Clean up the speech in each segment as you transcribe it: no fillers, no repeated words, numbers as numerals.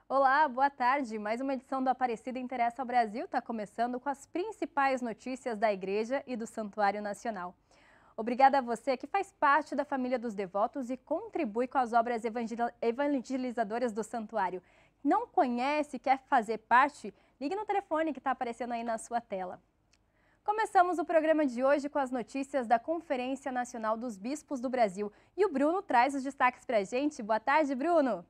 Olá, boa tarde. Mais uma edição do Aparecida Interessa ao Brasil está começando com as principais notícias da Igreja e do Santuário Nacional. Obrigada a você que faz parte da família dos devotos e contribui com as obras evangelizadoras do Santuário. Não conhece e quer fazer parte? Ligue no telefone que está aparecendo aí na sua tela. Começamos o programa de hoje com as notícias da Conferência Nacional dos Bispos do Brasil. E o Bruno traz os destaques para a gente. Boa tarde, Bruno!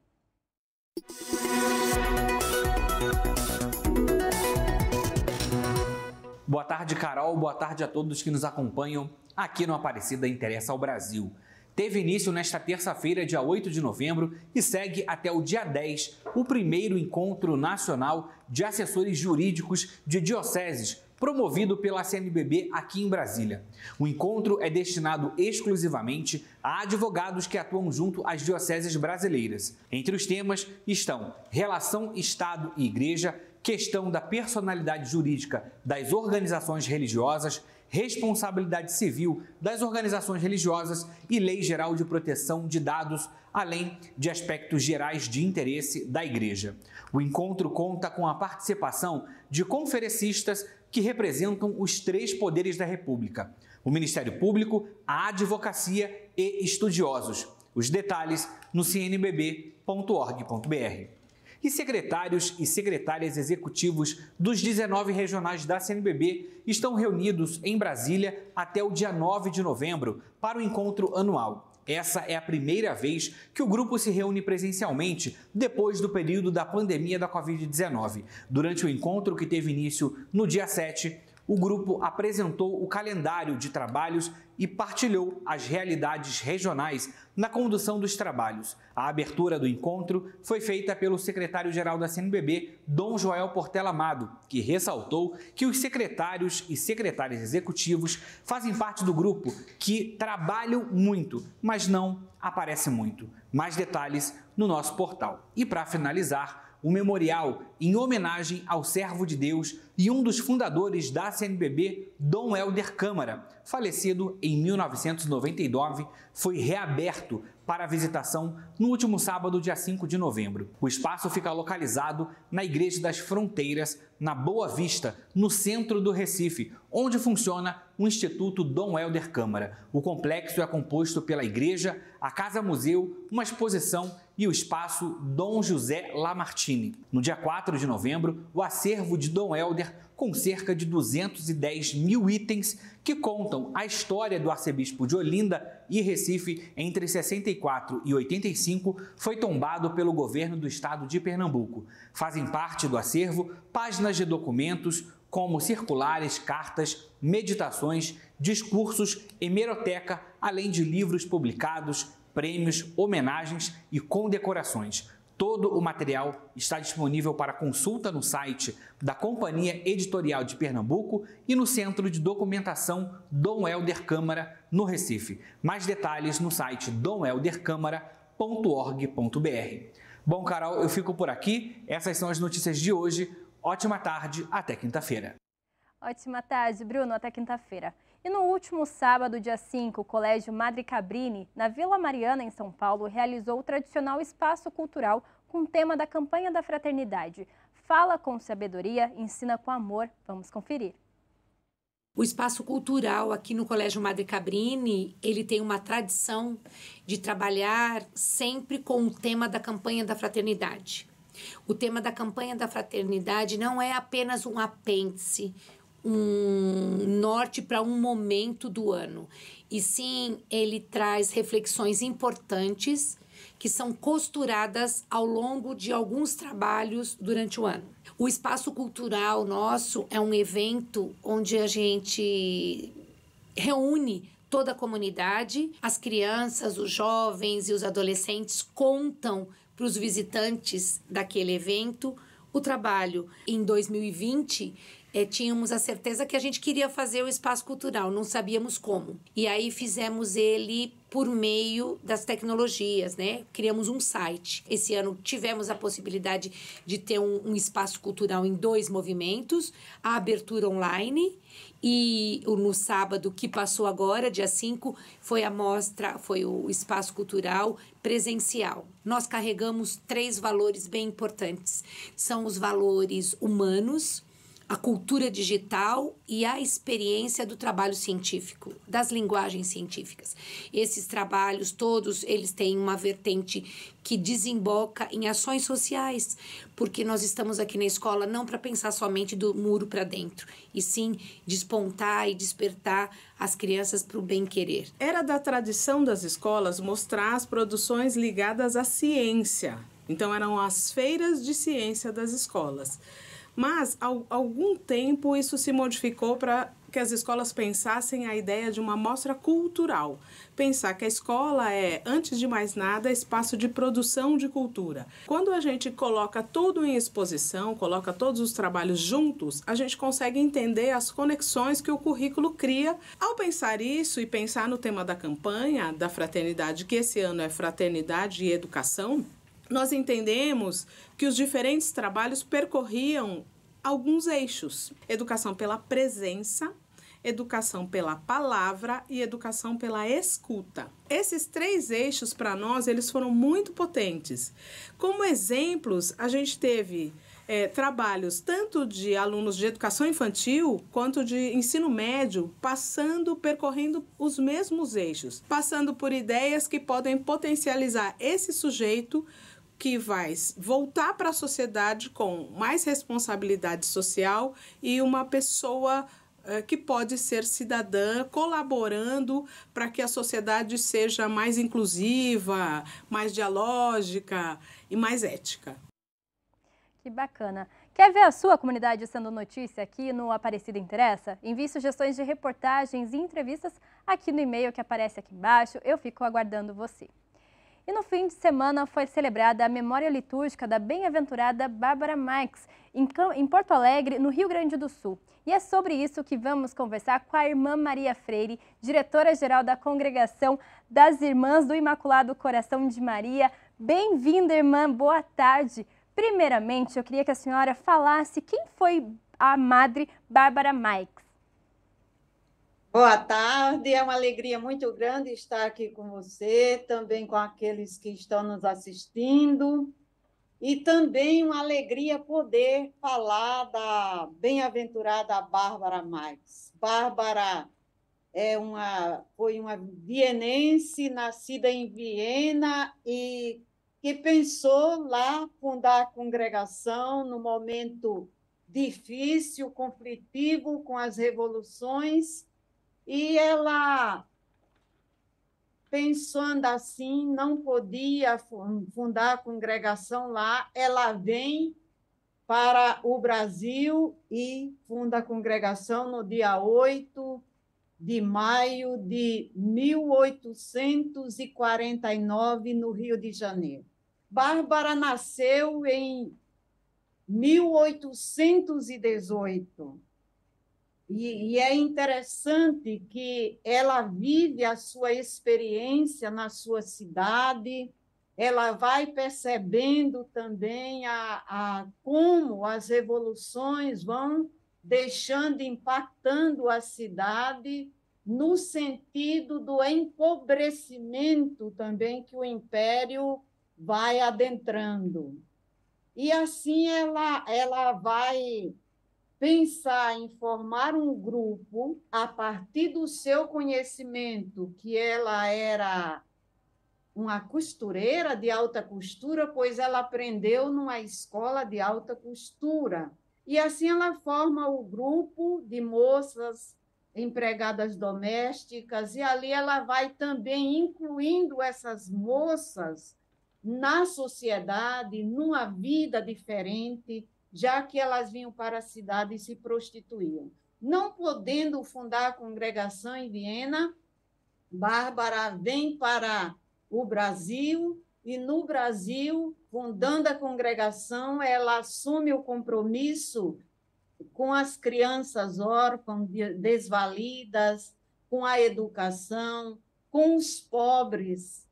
Boa tarde, Carol. Boa tarde a todos que nos acompanham aqui no Aparecida Interessa ao Brasil. Teve início nesta terça-feira, dia 8 de novembro, e segue até o dia 10, o primeiro encontro nacional de assessores jurídicos de dioceses, promovido pela CNBB aqui em Brasília. O encontro é destinado exclusivamente a advogados que atuam junto às dioceses brasileiras. Entre os temas estão relação Estado e Igreja, questão da personalidade jurídica das organizações religiosas, responsabilidade civil das organizações religiosas e Lei Geral de Proteção de Dados, além de aspectos gerais de interesse da Igreja. O encontro conta com a participação de conferencistas que representam os três poderes da República: o Ministério Público, a Advocacia e estudiosos. Os detalhes no cnbb.org.br. E secretários e secretárias executivos dos 19 regionais da CNBB estão reunidos em Brasília até o dia 9 de novembro para o encontro anual. Essa é a primeira vez que o grupo se reúne presencialmente depois do período da pandemia da Covid-19. Durante o encontro que teve início no dia 7, o grupo apresentou o calendário de trabalhos e partilhou as realidades regionais na condução dos trabalhos. A abertura do encontro foi feita pelo secretário-geral da CNBB, Dom Joel Portela Amado, que ressaltou que os secretários e secretárias executivos fazem parte do grupo que trabalham muito, mas não aparecem muito. Mais detalhes no nosso portal. E para finalizar, o memorial em homenagem ao servo de Deus e um dos fundadores da CNBB, Dom Helder Câmara, falecido em 1999, foi reaberto para visitação no último sábado, dia 5 de novembro. O espaço fica localizado na Igreja das Fronteiras, na Boa Vista, no centro do Recife, onde funciona o Instituto Dom Helder Câmara. O complexo é composto pela igreja, a casa-museu, uma exposição e o espaço Dom José Lamartine. No dia 4 de novembro, o acervo de Dom Helder, com cerca de 210 mil itens que contam a história do arcebispo de Olinda e Recife entre 64 e 85, foi tombado pelo governo do estado de Pernambuco. Fazem parte do acervo páginas de documentos como circulares, cartas, meditações, discursos, hemeroteca, além de livros publicados, prêmios, homenagens e condecorações. Todo o material está disponível para consulta no site da Companhia Editorial de Pernambuco e no Centro de Documentação Dom Helder Câmara, no Recife. Mais detalhes no site domeldercâmara.org.br. Bom, Carol, eu fico por aqui. Essas são as notícias de hoje. Ótima tarde, até quinta-feira. Ótima tarde, Bruno, até quinta-feira. E no último sábado, dia 5, o Colégio Madre Cabrini, na Vila Mariana, em São Paulo, realizou o tradicional espaço cultural com o tema da campanha da fraternidade. Fala com sabedoria, ensina com amor. Vamos conferir. O espaço cultural aqui no Colégio Madre Cabrini, ele tem uma tradição de trabalhar sempre com o tema da campanha da fraternidade. O tema da campanha da fraternidade não é apenas um apêndice, um norte para um momento do ano, e sim ele traz reflexões importantes que são costuradas ao longo de alguns trabalhos durante o ano. O espaço cultural nosso é um evento onde a gente reúne toda a comunidade, as crianças, os jovens e os adolescentes contam para os visitantes daquele evento o trabalho. Em 2020, tínhamos a certeza que a gente queria fazer o espaço cultural, não sabíamos como. E aí fizemos ele por meio das tecnologias, né? Criamos um site. Esse ano tivemos a possibilidade de ter um espaço cultural em 2 movimentos, a abertura online e no sábado que passou agora, dia 5, foi a mostra, foi o espaço cultural presencial. Nós carregamos 3 valores bem importantes. São os valores humanos, a cultura digital e a experiência do trabalho científico, das linguagens científicas. Esses trabalhos todos, eles têm uma vertente que desemboca em ações sociais, porque nós estamos aqui na escola não para pensar somente do muro para dentro, e sim despontar e despertar as crianças para o bem-querer. Era da tradição das escolas mostrar as produções ligadas à ciência. Então, eram as feiras de ciência das escolas. Mas, há algum tempo, isso se modificou para que as escolas pensassem a ideia de uma mostra cultural. Pensar que a escola é, antes de mais nada, espaço de produção de cultura. Quando a gente coloca tudo em exposição, coloca todos os trabalhos juntos, a gente consegue entender as conexões que o currículo cria. Ao pensar isso e pensar no tema da campanha da fraternidade, que esse ano é Fraternidade e Educação, nós entendemos que os diferentes trabalhos percorriam alguns eixos. Educação pela presença, educação pela palavra e educação pela escuta. Esses 3 eixos, para nós, eles foram muito potentes. Como exemplos, a gente teve trabalhos tanto de alunos de educação infantil quanto de ensino médio, percorrendo os mesmos eixos, passando por ideias que podem potencializar esse sujeito que vai voltar para a sociedade com mais responsabilidade social e uma pessoa que pode ser cidadã, colaborando para que a sociedade seja mais inclusiva, mais dialógica e mais ética. Que bacana. Quer ver a sua comunidade sendo notícia aqui no Aparecida Interessa? Envie sugestões de reportagens e entrevistas aqui no e-mail que aparece aqui embaixo. Eu fico aguardando você. E no fim de semana foi celebrada a memória litúrgica da bem-aventurada Bárbara Marques, em Porto Alegre, no Rio Grande do Sul. E é sobre isso que vamos conversar com a irmã Maria Freire, diretora-geral da Congregação das Irmãs do Imaculado Coração de Maria. Bem-vinda, irmã, boa tarde. Primeiramente, eu queria que a senhora falasse quem foi a Madre Bárbara Marques. Boa tarde, é uma alegria muito grande estar aqui com você, também com aqueles que estão nos assistindo, e também uma alegria poder falar da bem-aventurada Bárbara Marques. Bárbara foi uma vienense, nascida em Viena, e que pensou lá fundar a congregação no momento difícil, conflitivo, com as revoluções. E ela, pensando assim, não podia fundar a congregação lá, ela vem para o Brasil e funda a congregação no dia 8 de maio de 1849, no Rio de Janeiro. Bárbara nasceu em 1818. E é interessante que ela vive a sua experiência na sua cidade, ela vai percebendo também como as revoluções vão deixando, impactando a cidade, no sentido do empobrecimento também que o Império vai adentrando. E assim ela vai pensar em formar um grupo a partir do seu conhecimento, que ela era uma costureira de alta costura, pois ela aprendeu numa escola de alta costura. E assim ela forma o grupo de moças empregadas domésticas, e ali ela vai também incluindo essas moças na sociedade, numa vida diferente, já que elas vinham para a cidade e se prostituíam. Não podendo fundar a congregação em Viena, Bárbara vem para o Brasil e, no Brasil, fundando a congregação, ela assume o compromisso com as crianças órfãs, desvalidas, com a educação, com os pobres.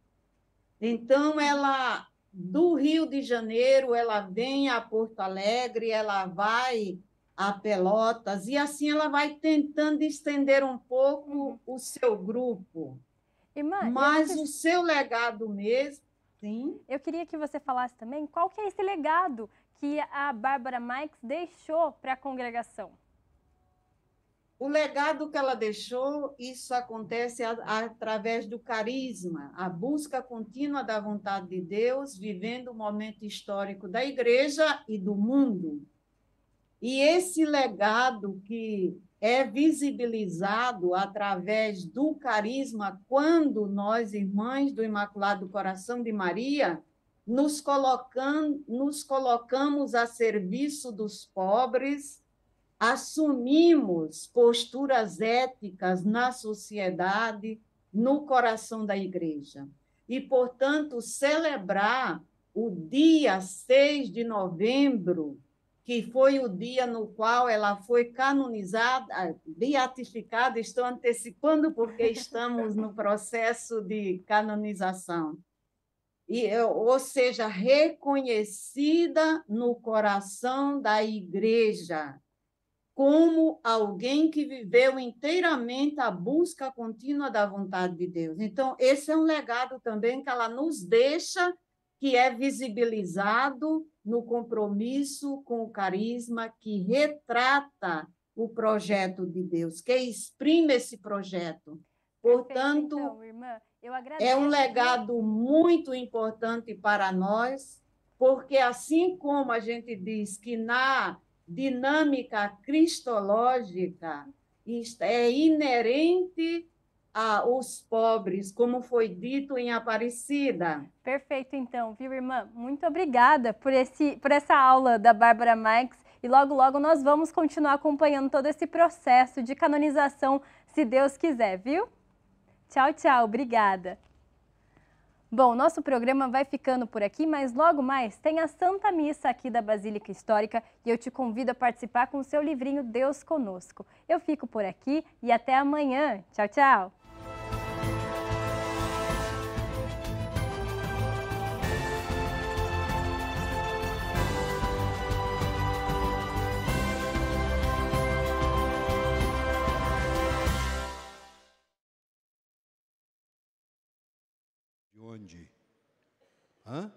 Então, ela, do Rio de Janeiro, ela vem a Porto Alegre, ela vai a Pelotas, e assim ela vai tentando estender um pouco o seu grupo. Irmã, Mas o seu legado mesmo, sim. Eu queria que você falasse também qual que é esse legado que a Bárbara Marques deixou para a congregação. O legado que ela deixou, isso acontece através do carisma, a busca contínua da vontade de Deus, vivendo o momento histórico da igreja e do mundo. E esse legado que é visibilizado através do carisma, quando nós, irmãs do Imaculado Coração de Maria, nos colocamos a serviço dos pobres, assumimos posturas éticas na sociedade, no coração da igreja. E, portanto, celebrar o dia 6 de novembro, que foi o dia no qual ela foi canonizada, beatificada, estou antecipando porque estamos no processo de canonização. Ou seja, reconhecida no coração da igreja, como alguém que viveu inteiramente a busca contínua da vontade de Deus. Então, esse é um legado também que ela nos deixa, que é visibilizado no compromisso com o carisma, que retrata o projeto de Deus, que exprime esse projeto. Portanto, então, irmã, eu agradeço. É um legado muito importante para nós, porque assim como a gente diz que na dinâmica cristológica é inerente aos pobres, como foi dito em Aparecida. Perfeito, então, viu, irmã? Muito obrigada por essa aula da Bárbara Marques, e logo, logo nós vamos continuar acompanhando todo esse processo de canonização, se Deus quiser, viu? Tchau, tchau, obrigada. Bom, nosso programa vai ficando por aqui, mas logo mais tem a Santa Missa aqui da Basílica Histórica e eu te convido a participar com o seu livrinho Deus Conosco. Eu fico por aqui e até amanhã. Tchau, tchau. De onde? Hã?